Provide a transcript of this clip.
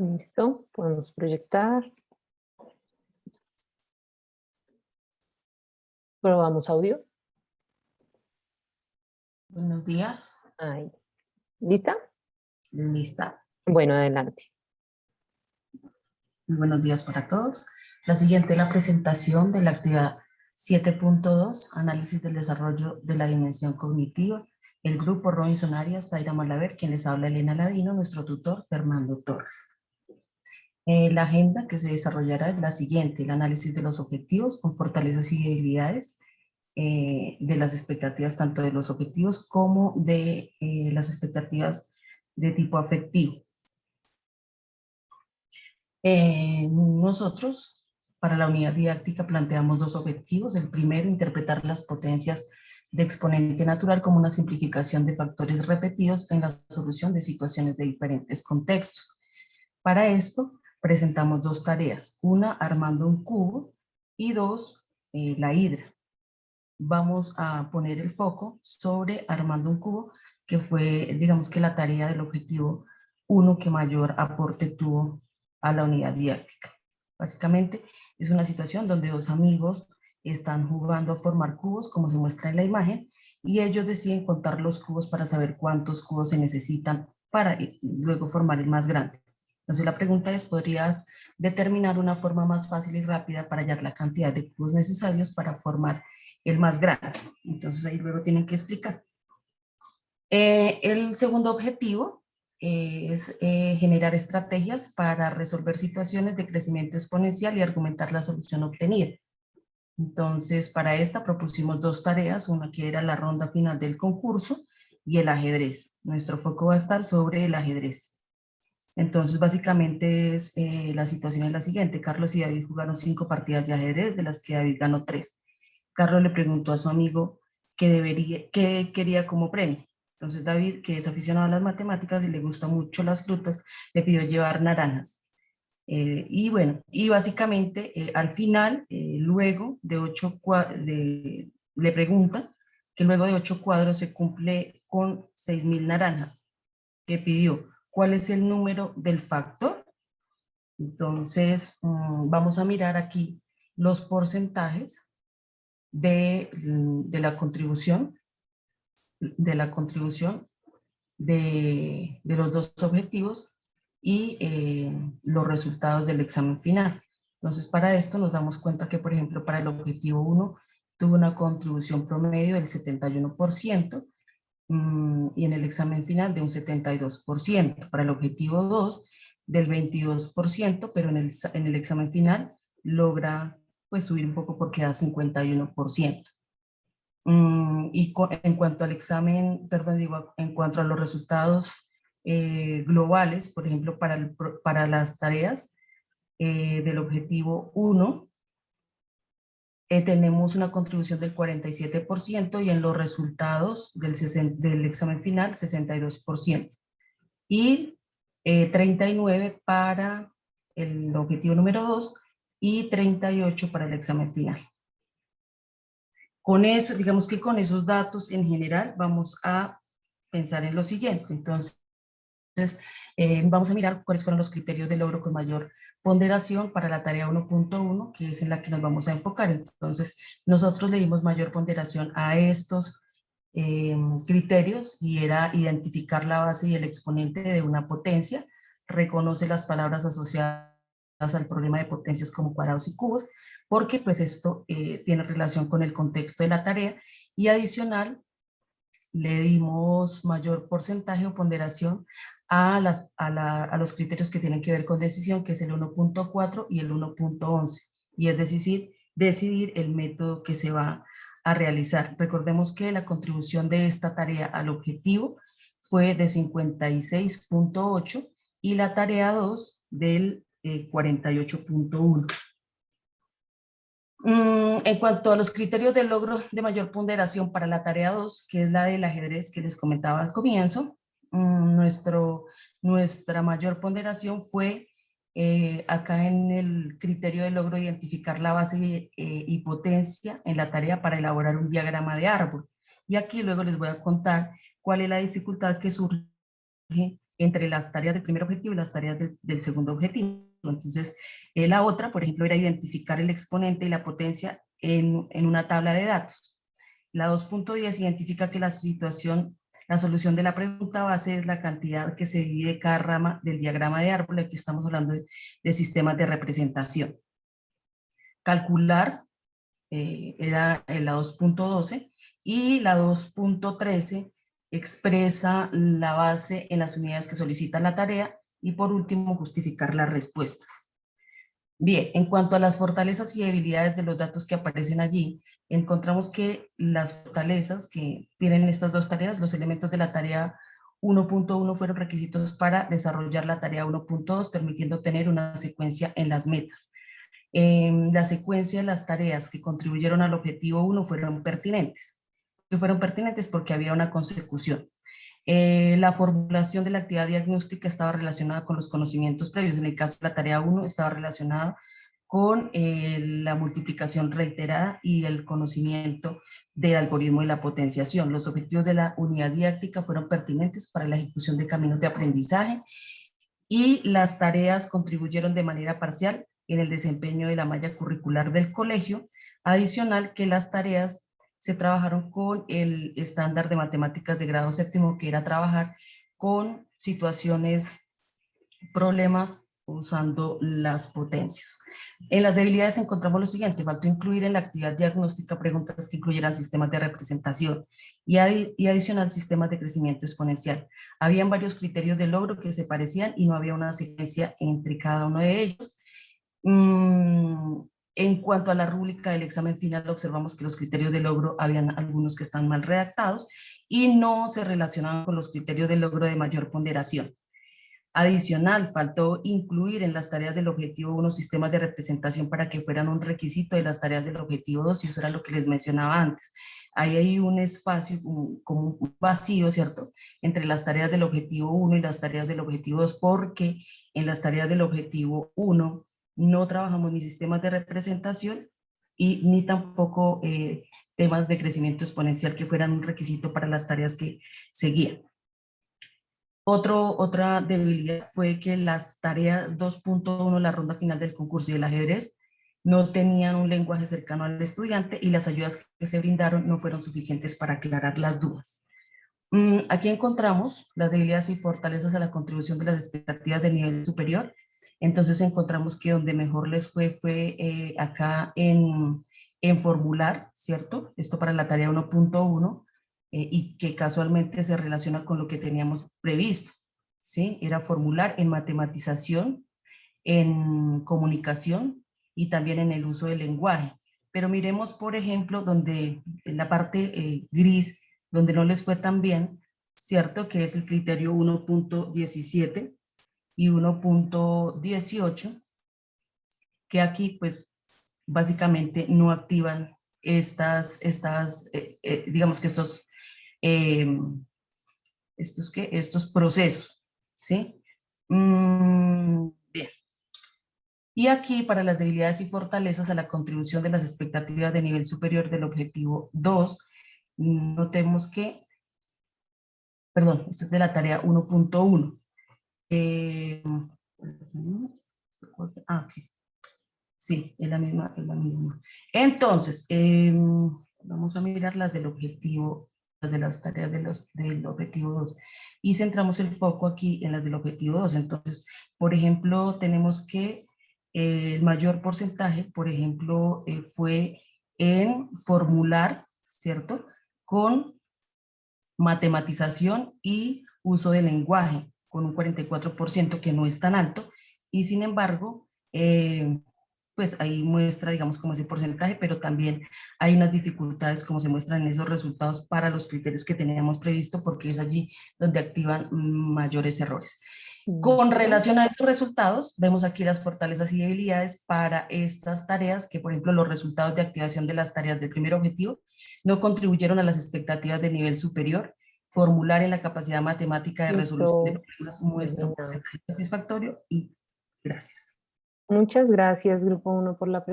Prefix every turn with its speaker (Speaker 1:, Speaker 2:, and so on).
Speaker 1: Listo, podemos proyectar. Probamos audio.
Speaker 2: Buenos días.
Speaker 1: Ahí. ¿Lista?
Speaker 2: Lista.
Speaker 1: Bueno, adelante.
Speaker 2: Muy buenos días para todos. La siguiente es la presentación de la actividad 7.2, análisis del desarrollo de la dimensión cognitiva. El grupo Robinson Arias, Zaira Malaver, quien les habla Elena Ladino, nuestro tutor Fernando Torres. La agenda que se desarrollará es la siguiente: el análisis de los objetivos con fortalezas y debilidades, de las expectativas tanto de los objetivos como de las expectativas de tipo afectivo. Nosotros, para la unidad didáctica, planteamos dos objetivos. El primero, interpretar las potencias de exponente natural como una simplificación de factores repetidos en la solución de situaciones de diferentes contextos. Para esto, presentamos dos tareas: una, armando un cubo, y dos, la hidra. Vamos a poner el foco sobre armando un cubo, que fue, digamos que la tarea del objetivo 1 que mayor aporte tuvo a la unidad didáctica. Básicamente es una situación donde dos amigos están jugando a formar cubos, como se muestra en la imagen, y ellos deciden contar los cubos para saber cuántos cubos se necesitan para luego formar el más grande. Entonces la pregunta es: ¿podrías determinar una forma más fácil y rápida para hallar la cantidad de cubos necesarios para formar el más grande? Entonces ahí luego tienen que explicar. El segundo objetivo es generar estrategias para resolver situaciones de crecimiento exponencial y argumentar la solución obtenida. Entonces, para esta propusimos dos tareas: una que era la ronda final del concurso y el ajedrez. Nuestro foco va a estar sobre el ajedrez. Entonces, básicamente la situación es la siguiente: Carlos y David jugaron 5 partidas de ajedrez, de las que David ganó 3. Carlos le preguntó a su amigo qué quería como premio. Entonces David, que es aficionado a las matemáticas y le gustan mucho las frutas, le pidió llevar naranjas. Y bueno, y básicamente al final, luego de 8 cuadros, le pregunta que luego de 8 cuadros se cumple con 6.000 naranjas que pidió. ¿Cuál es el número del factor? Entonces, vamos a mirar aquí los porcentajes de la contribución de los dos objetivos y los resultados del examen final. Entonces, para esto nos damos cuenta que, por ejemplo, para el objetivo 1 tuvo una contribución promedio del 71%, y en el examen final de un 72%. Para el objetivo 2 del 22%, pero en el examen final logra pues subir un poco porque da 51%. En cuanto al examen, perdón, digo, en cuanto a los resultados globales, por ejemplo, para las tareas del objetivo 1, tenemos una contribución del 47% y en los resultados del examen final, 62%. Y 39 para el objetivo número 2 y 38 para el examen final. Con eso, digamos que con esos datos en general vamos a pensar en lo siguiente. Entonces, vamos a mirar cuáles fueron los criterios de logro con mayor ponderación para la tarea 1.1, que es en la que nos vamos a enfocar. Entonces, nosotros le dimos mayor ponderación a estos criterios, y era identificar la base y el exponente de una potencia, reconoce las palabras asociadas al problema de potencias como cuadrados y cubos, porque pues esto tiene relación con el contexto de la tarea, y adicional le dimos mayor porcentaje o ponderación a los criterios que tienen que ver con decisión, que es el 1.4 y el 1.11, y es decidir el método que se va a realizar. Recordemos que la contribución de esta tarea al objetivo fue de 56.8 y la tarea 2 del 48.1. En cuanto a los criterios de logro de mayor ponderación para la tarea 2, que es la del ajedrez que les comentaba al comienzo, nuestra mayor ponderación fue acá en el criterio de logro, identificar la base y potencia en la tarea para elaborar un diagrama de árbol. Y aquí luego les voy a contar cuál es la dificultad que surge entre las tareas del primer objetivo y las tareas del segundo objetivo. Entonces, la otra, por ejemplo, era identificar el exponente y la potencia en una tabla de datos. La 2.10 identifica que la solución de la pregunta base es la cantidad que se divide cada rama del diagrama de árbol. Aquí estamos hablando de sistemas de representación. Calcular era la 2.12 y la 2.13 expresa la base en las unidades que solicita la tarea y por último justificar las respuestas. Bien, en cuanto a las fortalezas y debilidades de los datos que aparecen allí, encontramos que las fortalezas que tienen estas dos tareas, los elementos de la tarea 1.1 fueron requisitos para desarrollar la tarea 1.2, permitiendo tener una secuencia en las metas. La secuencia de las tareas que contribuyeron al objetivo 1 fueron pertinentes. Que fueron pertinentes porque había una consecución. La formulación de la actividad diagnóstica estaba relacionada con los conocimientos previos. En el caso de la tarea 1 estaba relacionada con la multiplicación reiterada y el conocimiento del algoritmo de la potenciación. Los objetivos de la unidad didáctica fueron pertinentes para la ejecución de caminos de aprendizaje y las tareas contribuyeron de manera parcial en el desempeño de la malla curricular del colegio. Adicional que las tareas se trabajaron con el estándar de matemáticas de grado séptimo, que era trabajar con situaciones, problemas usando las potencias. En las debilidades encontramos lo siguiente: faltó incluir en la actividad diagnóstica preguntas que incluyeran sistemas de representación y adicional sistemas de crecimiento exponencial. Habían varios criterios de logro que se parecían y no había una secuencia entre cada uno de ellos. En cuanto a la rúbrica del examen final, observamos que los criterios de logro, habían algunos que están mal redactados y no se relacionaban con los criterios de logro de mayor ponderación. Adicional, faltó incluir en las tareas del objetivo 1 sistemas de representación para que fueran un requisito de las tareas del objetivo 2, y eso era lo que les mencionaba antes. Ahí hay un espacio, como un vacío, ¿cierto?, entre las tareas del objetivo 1 y las tareas del objetivo 2, porque en las tareas del objetivo 1 no trabajamos ni sistemas de representación y ni tampoco temas de crecimiento exponencial que fueran un requisito para las tareas que seguían. Otra debilidad fue que las tareas 2.1, la ronda final del concurso y el ajedrez, no tenían un lenguaje cercano al estudiante y las ayudas que se brindaron no fueron suficientes para aclarar las dudas. Aquí encontramos las debilidades y fortalezas a la contribución de las expectativas de nivel superior. Entonces encontramos que donde mejor les fue acá en formular, ¿cierto? Esto para la tarea 1.1, y que casualmente se relaciona con lo que teníamos previsto, ¿sí? Era formular en matematización, en comunicación y también en el uso del lenguaje. Pero miremos, por ejemplo, donde en la parte gris, donde no les fue tan bien, ¿cierto? Que es el criterio 1.17 y 1.18, que aquí pues básicamente no activan digamos que estos procesos, ¿sí? Bien. Y aquí, para las debilidades y fortalezas a la contribución de las expectativas de nivel superior del objetivo 2, notemos que, perdón, esto es de la tarea 1.1. Ok. Sí, es la misma, es la misma. Entonces, vamos a mirar las del objetivo, las de las tareas del objetivo 2. Y centramos el foco aquí en las del objetivo 2. Entonces, por ejemplo, tenemos que el mayor porcentaje, por ejemplo, fue en formular, ¿cierto?, con matematización y uso del lenguaje, con un 44%, que no es tan alto, y sin embargo, pues ahí muestra, digamos, como ese porcentaje, pero también hay unas dificultades, como se muestran en esos resultados, para los criterios que teníamos previsto, porque es allí donde activan mayores errores. Con relación a estos resultados, vemos aquí las fortalezas y debilidades para estas tareas, que por ejemplo los resultados de activación de las tareas del primer objetivo no contribuyeron a las expectativas de nivel superior. Formular en la capacidad matemática de resolución de problemas muestra un porcentaje satisfactorio, y gracias.
Speaker 1: Muchas gracias, Grupo 1, por la presentación.